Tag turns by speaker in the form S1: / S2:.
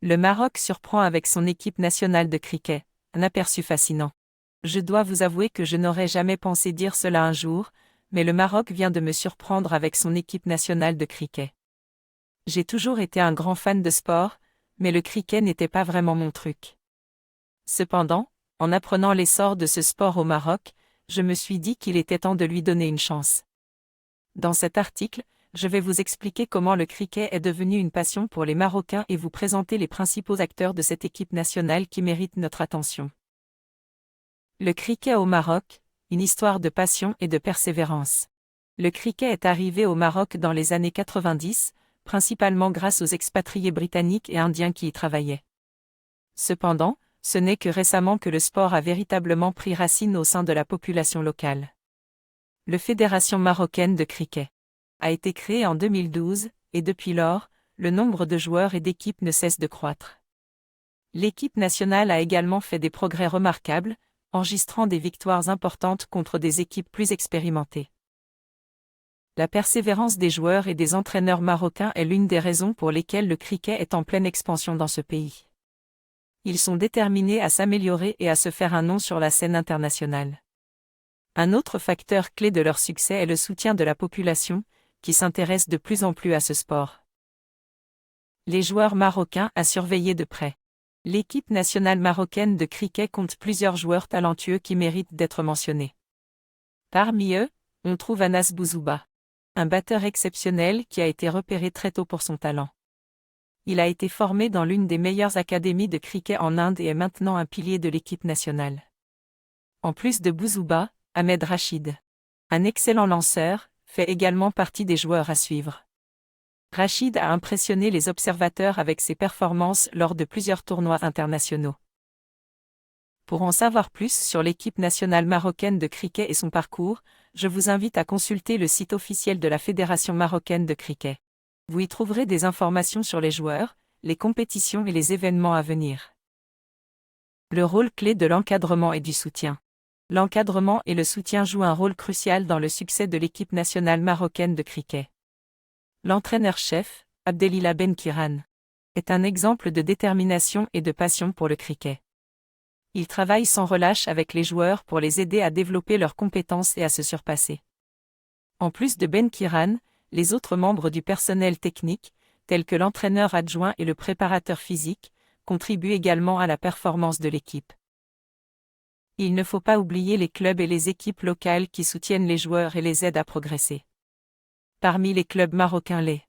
S1: Le Maroc surprend avec son équipe nationale de cricket, un aperçu fascinant. Je dois vous avouer que je n'aurais jamais pensé dire cela un jour, mais le Maroc vient de me surprendre avec son équipe nationale de cricket. J'ai toujours été un grand fan de sport, mais le cricket n'était pas vraiment mon truc. Cependant, en apprenant l'essor de ce sport au Maroc, je me suis dit qu'il était temps de lui donner une chance. Dans cet article, je vais vous expliquer comment le cricket est devenu une passion pour les Marocains et vous présenter les principaux acteurs de cette équipe nationale qui mérite notre attention. Le cricket au Maroc, une histoire de passion et de persévérance. Le cricket est arrivé au Maroc dans les années 90, principalement grâce aux expatriés britanniques et indiens qui y travaillaient. Cependant, ce n'est que récemment que le sport a véritablement pris racine au sein de la population locale. La Fédération marocaine de cricket a été créée en 2012, et depuis lors, le nombre de joueurs et d'équipes ne cesse de croître. L'équipe nationale a également fait des progrès remarquables, enregistrant des victoires importantes contre des équipes plus expérimentées. La persévérance des joueurs et des entraîneurs marocains est l'une des raisons pour lesquelles le cricket est en pleine expansion dans ce pays. Ils sont déterminés à s'améliorer et à se faire un nom sur la scène internationale. Un autre facteur clé de leur succès est le soutien de la population, qui s'intéresse de plus en plus à ce sport. Les joueurs marocains à surveiller de près. L'équipe nationale marocaine de cricket compte plusieurs joueurs talentueux qui méritent d'être mentionnés. Parmi eux, on trouve Anas Bouzouba, un batteur exceptionnel qui a été repéré très tôt pour son talent. Il a été formé dans l'une des meilleures académies de cricket en Inde et est maintenant un pilier de l'équipe nationale. En plus de Bouzouba, Ahmed Rachid, un excellent lanceur, fait également partie des joueurs à suivre. Rachid a impressionné les observateurs avec ses performances lors de plusieurs tournois internationaux. Pour en savoir plus sur l'équipe nationale marocaine de cricket et son parcours, je vous invite à consulter le site officiel de la Fédération marocaine de cricket. Vous y trouverez des informations sur les joueurs, les compétitions et les événements à venir. Le rôle clé de l'encadrement et du soutien. L'encadrement et le soutien jouent un rôle crucial dans le succès de l'équipe nationale marocaine de cricket. L'entraîneur-chef, Abdelila Benkiran, est un exemple de détermination et de passion pour le cricket. Il travaille sans relâche avec les joueurs pour les aider à développer leurs compétences et à se surpasser. En plus de Benkiran, les autres membres du personnel technique, tels que l'entraîneur adjoint et le préparateur physique, contribuent également à la performance de l'équipe. Il ne faut pas oublier les clubs et les équipes locales qui soutiennent les joueurs et les aident à progresser. Parmi les clubs marocains, les